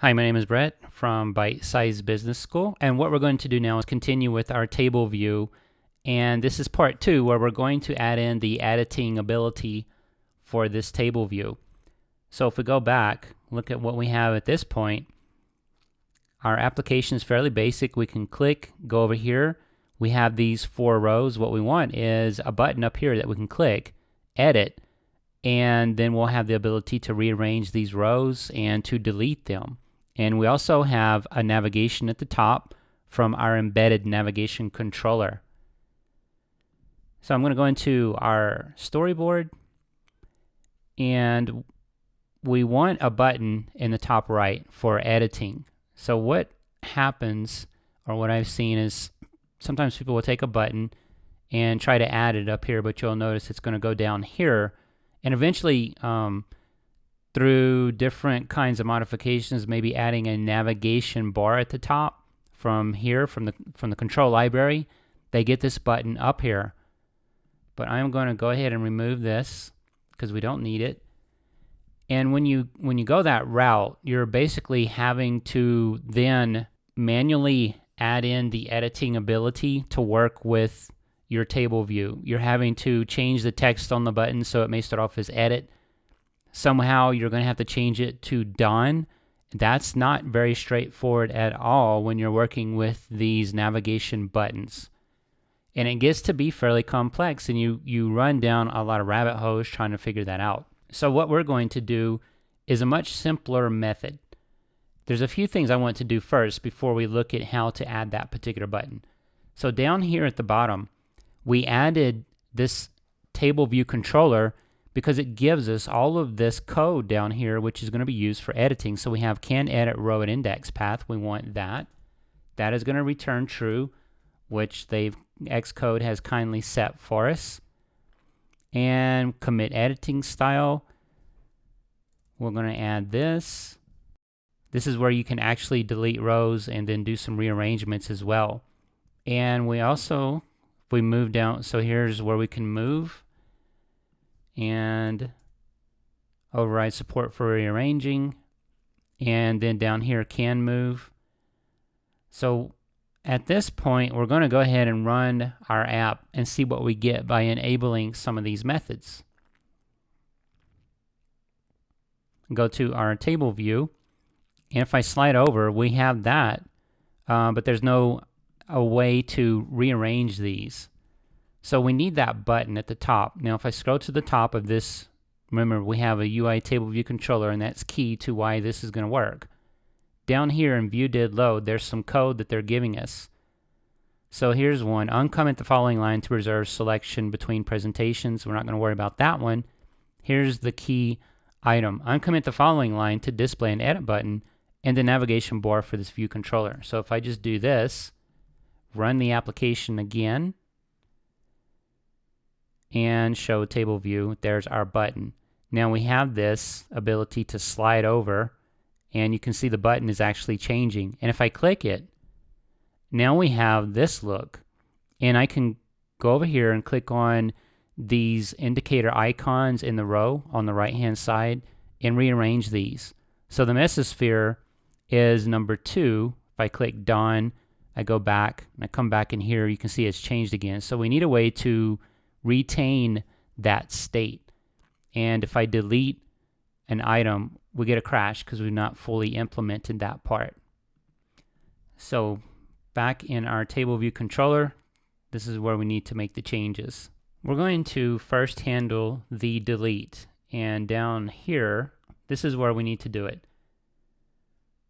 Hi, my name is Brett from Bite Size Business School, and what we're going to do now is continue with our table view, and this is part 2 where we're going to add in the editing ability for this table view. So if we go back, look at what we have at this point. Our application is fairly basic. We can click, go over here. We have these 4 rows. What we want is a button up here that we can click, edit, and then we'll have the ability to rearrange these rows and to delete them. And we also have a navigation at the top from our embedded navigation controller. So I'm going to go into our storyboard, and we want a button in the top right for editing. So what happens, or what I've seen, is sometimes people will take a button and try to add it up here, but you'll notice it's going to go down here, and eventually through different kinds of modifications, maybe adding a navigation bar at the top from here, from the control library, they get this button up here. But I'm going to go ahead and remove this because we don't need it. And when you go that route, you're basically having to then manually add in the editing ability to work with your table view. You're having to change the text on the button so it may start off as edit. Somehow you're going to have to change it to done. That's not very straightforward at all when you're working with these navigation buttons. And it gets to be fairly complex, and you run down a lot of rabbit holes trying to figure that out. So what we're going to do is a much simpler method. There's a few things I want to do first before we look at how to add that particular button. So down here at the bottom, we added this table view controller because it gives us all of this code down here, which is going to be used for editing. So we have can edit row and index path. We want that. That is going to return true, which Xcode has kindly set for us. And commit editing style. We're going to add this. This is where you can actually delete rows and then do some rearrangements as well. And we also, if we move down, so here's where we can move and override support for rearranging, and then down here can move. So at this point we're going to go ahead and run our app and see what we get by enabling some of these methods. Go to our table view, and if I slide over, we have that, but there's no a way to rearrange these. So we need that button at the top. Now if I scroll to the top of this, remember we have a UI table view controller, and that's key to why this is going to work. Down here in view did load, there's some code that they're giving us. So here's one: uncomment the following line to preserve selection between presentations. We're not going to worry about that one. Here's the key item: uncomment the following line to display an edit button and the navigation bar for this view controller. So if I just do this, run the application again, and show table view, there's our button. Now we have this ability to slide over, and you can see the button is actually changing. And if I click it, now we have this look. And I can go over here and click on these indicator icons in the row on the right hand side and rearrange these. So the mesosphere is number 2. If I click done, I go back and I come back in here, you can see it's changed again. So we need a way to retain that state. And if I delete an item, we get a crash because we've not fully implemented that part. So back in our table view controller, this is where we need to make the changes. We're going to first handle the delete, and down here, this is where we need to do it.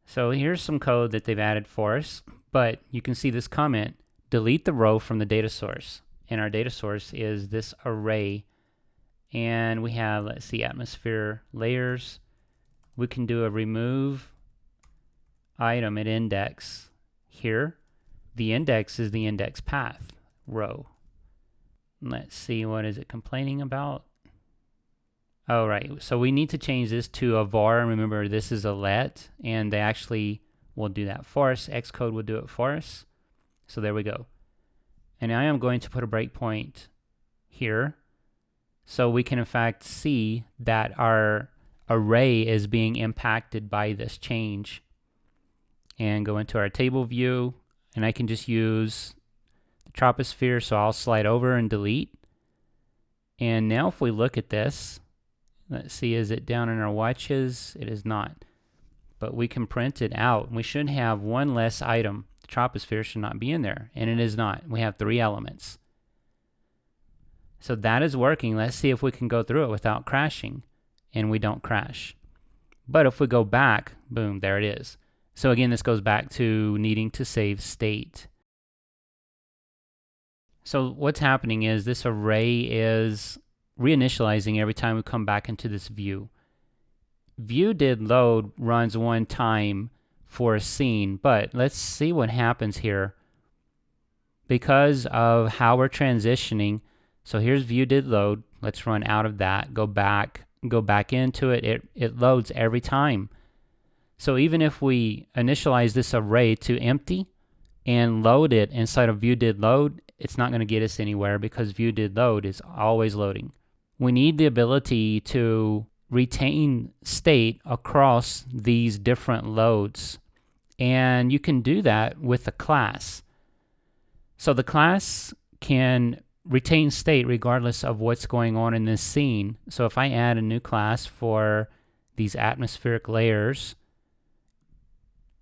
So here's some code that they've added for us, but you can see this comment: delete the row from the data source. And our data source is this array. And we have, let's see, atmosphere layers. We can do a remove item at index here. The index is the index path row. Let's see, what is it complaining about? Oh, right. So we need to change this to a var. Remember, this is a let, and they actually will do that for us. Xcode will do it for us. So there we go. And I am going to put a breakpoint here so we can in fact see that our array is being impacted by this change. and go into our table view, and I can just use the troposphere, so I'll slide over and delete. And now if we look at this, let's see, is it down in our watches? It is not. But we can print it out. We should have one less item. The troposphere should not be in there, and it is not. We have 3 elements. So that is working. Let's see if we can go through it without crashing, and we don't crash. But if we go back, boom, there it is. So again, this goes back to needing to save state. So what's happening is this array is reinitializing every time we come back into this view. View did load runs one time for a scene, but let's see what happens here. Because of how we're transitioning, so here's view did load. Let's run out of that, go back into it. It loads every time. So even if we initialize this array to empty and load it inside of view did load, it's not going to get us anywhere because view did load is always loading. We need the ability to retain state across these different loads, and you can do that with a class. So the class can retain state regardless of what's going on in this scene. So if I add a new class for these atmospheric layers,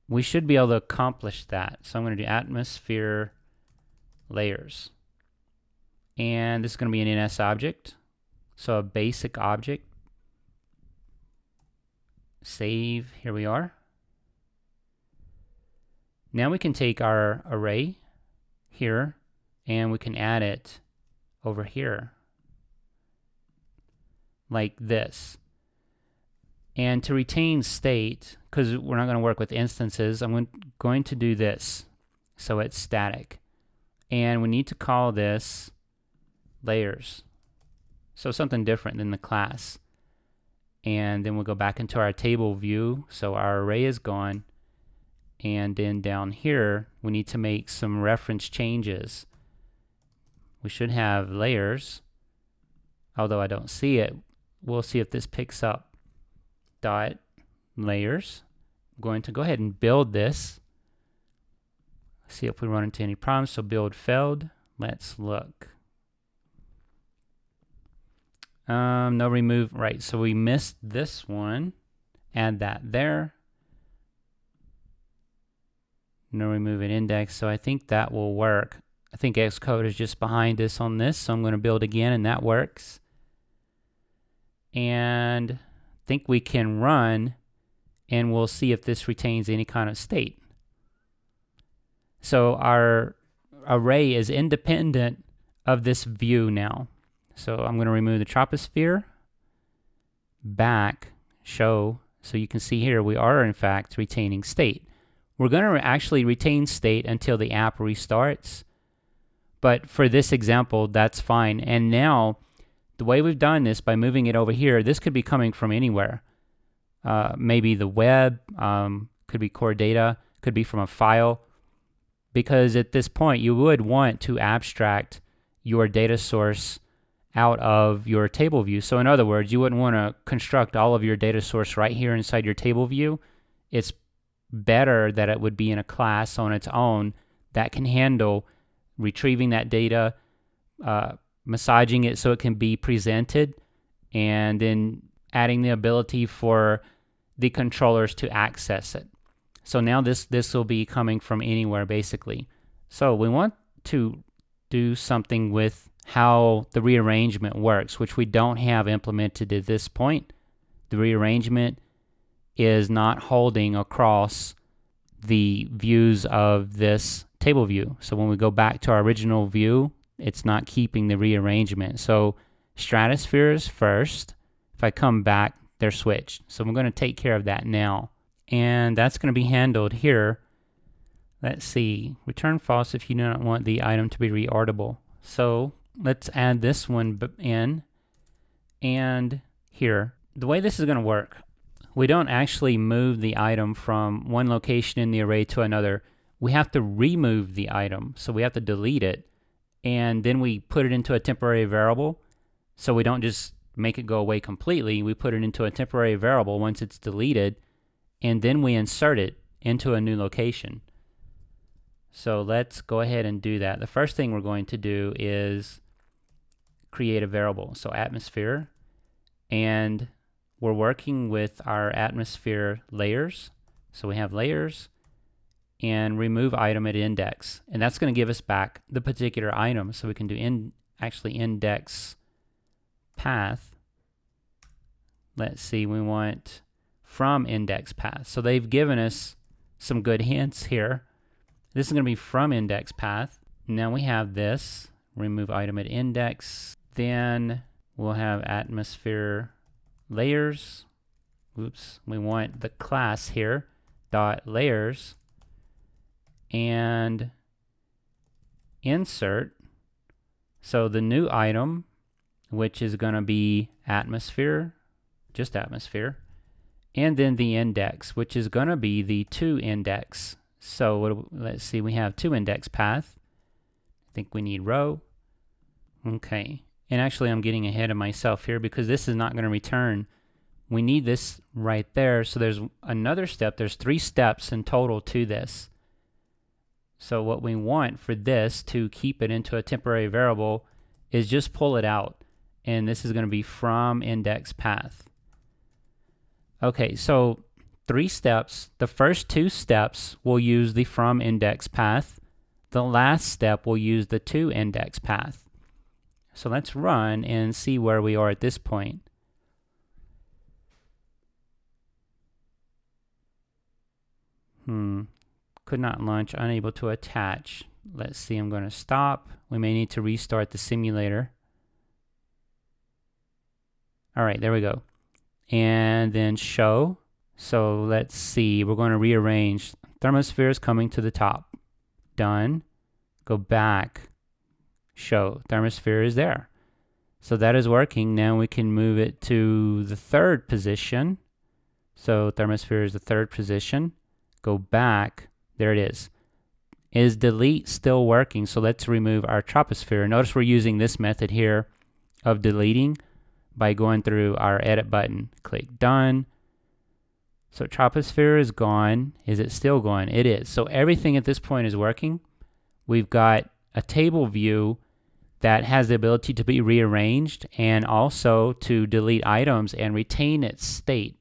we should be able to accomplish that. So I'm going to do atmosphere layers, and this is going to be an NS object, so a basic object. Save, here we are. Now we can take our array here and we can add it over here like this. And to retain state, because we're not going to work with instances, I'm going to do this so it's static. And we need to call this layers, so something different than the class. And then we'll go back into our table view, so our array is gone. And then down here, we need to make some reference changes. We should have layers, although I don't see it. We'll see if this picks up. Dot layers. I'm going to go ahead and build this. See if we run into any problems. So build failed. Let's look. No remove, right, so we missed this one. Add that there. No remove an index, so I think that will work. I think Xcode is just behind us on this, so I'm going to build again, and that works. And I think we can run, and we'll see if this retains any kind of state. So our array is independent of this view now. So I'm going to remove the troposphere, back, show, so you can see here we are in fact retaining state. We're going to actually retain state until the app restarts, but for this example that's fine. And now the way we've done this by moving it over here, this could be coming from anywhere. Maybe the web, could be core data, could be from a file, because at this point you would want to abstract your data source out of your table view. So in other words, you wouldn't want to construct all of your data source right here inside your table view. It's better that it would be in a class on its own that can handle retrieving that data, massaging it so it can be presented, and then adding the ability for the controllers to access it. So now this will be coming from anywhere basically. So we want to do something with how the rearrangement works, which we don't have implemented at this point. The rearrangement is not holding across the views of this table view. So when we go back to our original view, it's not keeping the rearrangement. So stratosphere is first. If I come back, they're switched. So I'm going to take care of that now. And that's going to be handled here. Let's see. Return false if you do not want the item to be reorderable. So let's add this one in. And here. The way this is going to work, we don't actually move the item from one location in the array to another. We have to remove the item. So we have to delete it. And then we put it into a temporary variable. So we don't just make it go away completely. We put it into a temporary variable once it's deleted. And then we insert it into a new location. So let's go ahead and do that. The first thing we're going to do is create a variable. So atmosphere, and we're working with our atmosphere layers. So we have layers and remove item at index, and that's going to give us back the particular item. So we can do index path. Let's see, we want from index path. So they've given us some good hints here. This is going to be from index path. Now we have this, remove item at index. Then we'll have atmosphere layers. Oops, we want the class here, dot layers, and insert. So the new item, which is going to be atmosphere, just atmosphere, and then the index, which is going to be the to index. So let's see, we have to index path. I think we need row. Okay, and actually I'm getting ahead of myself here because this is not going to return. We need this right there. So there's another step. There's 3 steps in total to this. So what we want for this to keep it into a temporary variable is just pull it out. And this is going to be from index path. Okay, so 3 steps. The first 2 steps will use the from index path. The last step will use the to index path. So let's run and see where we are at this point. Could not launch, unable to attach. Let's see, I'm going to stop. We may need to restart the simulator. All right, there we go. And then show. So let's see, we're going to rearrange. Thermosphere is coming to the top. Done. Go back. Show. Thermosphere is there. So that is working. Now we can move it to the 3rd position. So thermosphere is the 3rd position. Go back. There it is. Is delete still working? So let's remove our troposphere. Notice we're using this method here of deleting by going through our edit button. Click done. So troposphere is gone. Is it still gone? It is. So everything at this point is working. We've got a table view that has the ability to be rearranged and also to delete items and retain its state.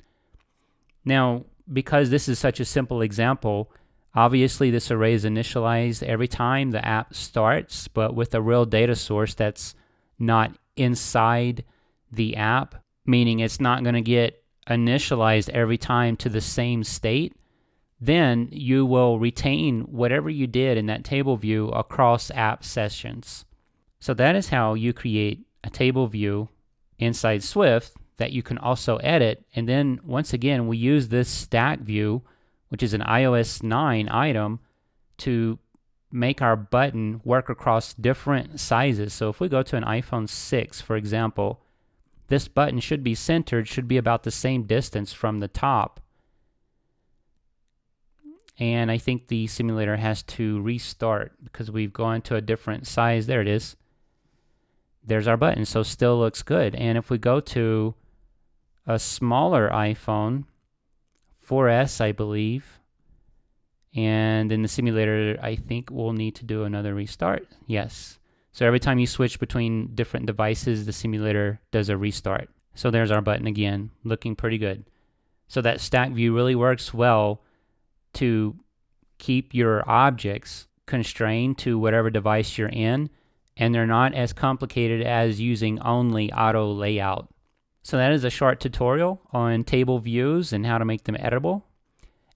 Now, because this is such a simple example, obviously this array is initialized every time the app starts, but with a real data source that's not inside the app, meaning it's not going to get initialized every time to the same state, then you will retain whatever you did in that table view across app sessions. So that is how you create a table view inside Swift that you can also edit. And then once again, we use this stack view, which is an iOS 9 item, to make our button work across different sizes. So if we go to an iPhone 6, for example, this button should be centered, should be about the same distance from the top. And I think the simulator has to restart because we've gone to a different size. There it is. There's our button, so still looks good. And if we go to a smaller iPhone, 4S I believe, and in the simulator I think we'll need to do another restart. Yes. So every time you switch between different devices, the simulator does a restart. So there's our button again, looking pretty good. So that stack view really works well to keep your objects constrained to whatever device you're in, and they're not as complicated as using only auto layout. So that is a short tutorial on table views and how to make them editable.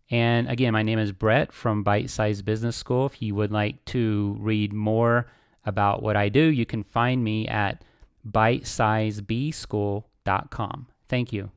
And again, my name is Brett from Bite Size Business School. If you would like to read more about what I do, you can find me at bitesizebschool.com. Thank you.